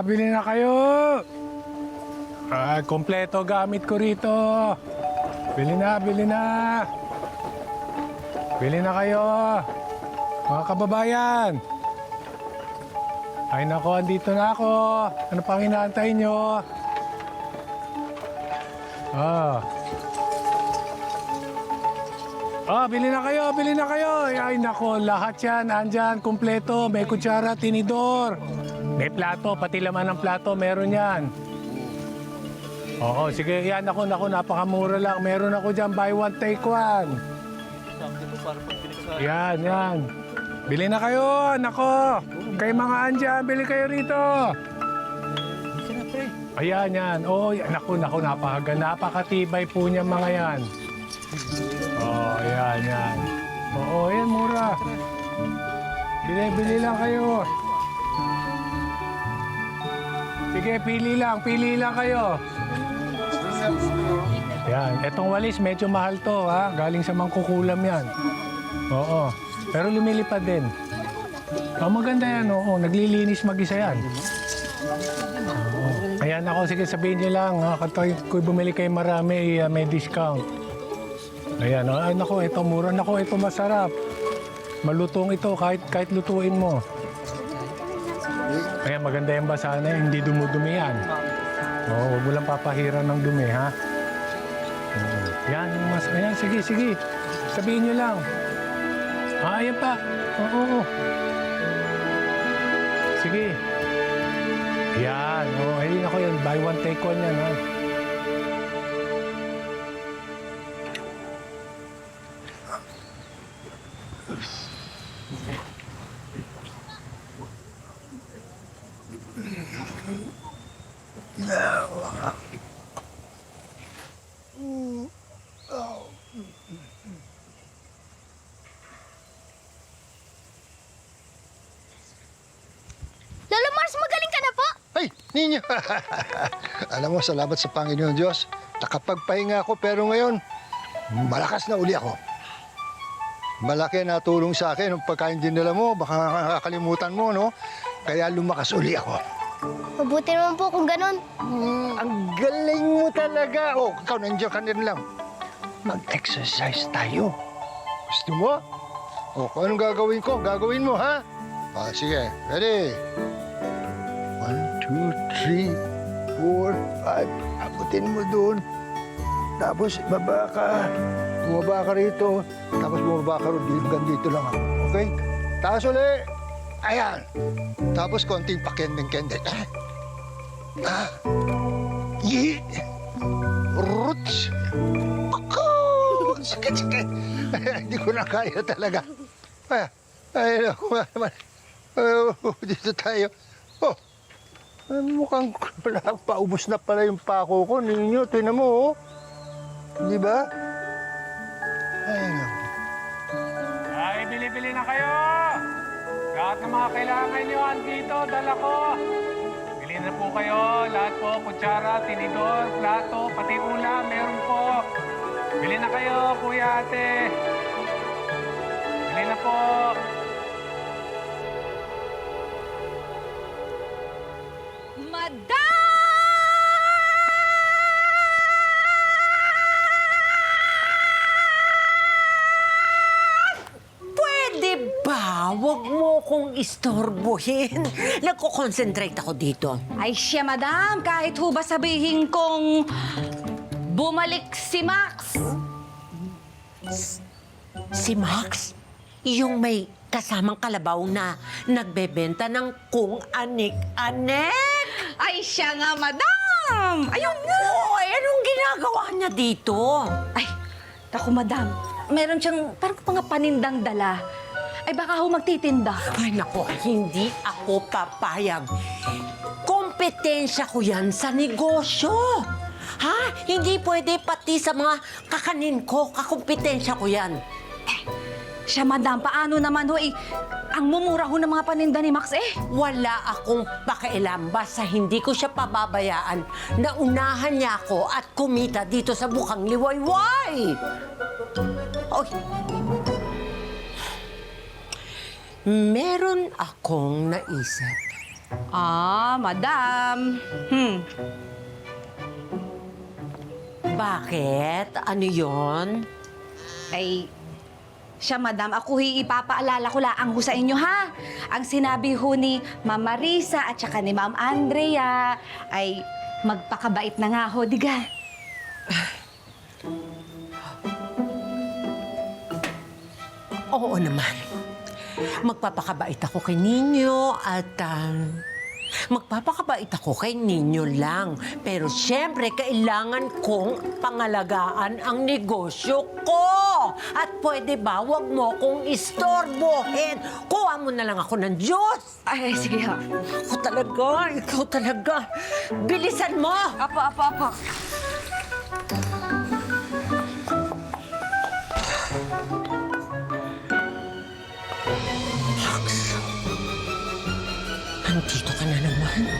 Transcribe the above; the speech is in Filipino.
Bili na kayo! Kompleto gamit ko rito. Bili na, bili na. Bili na kayo. Mga kababayan. Ay nako, andito na ako. Ano pang inaantay nyo? Bili na kayo, bili na kayo. Ay nako, lahat yan, andyan, kumpleto. May kutsara, tinidor. May plato, pati laman ng plato, meron yan. Oo, sige, yan ako, napakamura lang. Meron ako dyan, buy one, take one. Yan. Bili na kayo, nako. Kay mga andyan, bili kayo rito. Ayan, yan. Oo, naku, napakatibay po niya mga yan. Oo, yan. Oo, yan, mura. Bili lang kayo. Sige, pili lang kayo. Yan, etong walis medyo mahal to, ha? Galing sa mangkukulam yan. Oo, pero lumilipad din. Maganda yan, oo. Naglilinis mag-isa yan. Oo. Ayan ako, sige sabihin niyo lang, ha? Kung bumili kayo marami, may discount. Ayan, ay nako, ito mura. Nako, ito masarap. Malutong ito, kahit lutuin mo. Ayan, maganda yung basahan na hindi dumudumi yan. Oo, huwag mo lang papahiran ng dumi, ha? Yan, ayan, sige. Sabihin niyo lang. Ayan pa. Oo. Sige. Yan, ayun ako yan. Buy one, take one yan, ha? Lolo Mars, magaling ka na po! Ay, ninyo! Alam mo, salamat sa Panginoon Diyos. Nakapagpahinga ako, pero ngayon, malakas na uli ako. Malaki na tulong sa akin ang pagkain dinala mo. Baka nakakalimutan mo, no? Kaya lumakas uli ako. Mabuti naman po kung ganun. Ang galing mo talaga. Oh, ikaw, nandiyan ka rin lang. Mag-exercise tayo. Gusto mo? Oh, kung anong gagawin ko, gagawin mo, ha? Sige. Ready? 1, 2, 3, 4, 5. Abutin mo doon. Tapos, baba ka. Bumaba ka rito. Tapos, bumaba ka rin. Hanggang dito lang ako. Okay? Taas uli. Ayan. Tapos, konting pakending-kending. Yi! Roots! Ako! Sakit. Hindi ko na kaya talaga. Ay, dito tayo. Oh, mukhang paubos na pala yung pako ko. Ninyo, tinan mo, oh. Di ba? Ay, bili na kayo! Lahat ng mga kailangan nyo andito, dala ko. Bili na po kayo, lahat po, kutsara, tinidor, plato, pati ulam, meron po. Bili na kayo, kuya, ate. Bili na po. Madam! Pwede ba? Huwag mo kong istorbohin. Nagko-concentrate ako dito. Ay siya, madam. Kahit ho ba sabihin kong bumalik si Max? Si Max? Yung may kasamang kalabaw na nagbebenta ng kung anik-anik? Ay siya nga, madam. Ayun nga. Oy, anong ginagawa niya dito? Ay, naku, madam. Meron siyang parang mga panindang dala. Ay baka ho magtitinda. Ay, naku, hindi ako papayag. Kompetensya ko yan sa negosyo. Ha? Hindi pwede pati sa mga kakanin ko, kakompetensya ko yan. Siya, madam. Paano naman ho ang mumura ho ng mga paninda ni Max Wala akong pakialam. Basta hindi ko siya pababayaan na unahan niya ako at kumita dito sa Bukang Liwayway. Oy. Meron akong naisip. Madam. Bakit? Ano yon? Ay, siya, madam, ako ipapaalala ko lang ho sa inyo, ha? Ang sinabi ho ni Ma'am Marisa at saka ni Ma'am Andrea ay magpakabait na nga ho, diga. Oo naman. Magpapakabait ako kay Ninyo at magpapakabait ako kay Ninyo lang. Pero siyempre, kailangan kong pangalagaan ang negosyo ko. At pwede ba, wag mo kong istorbohin. Kuha mo na lang ako ng Diyos. Ay, sige ho. Ikaw talaga. Bilisan mo! Apo. Nandito ka na naman.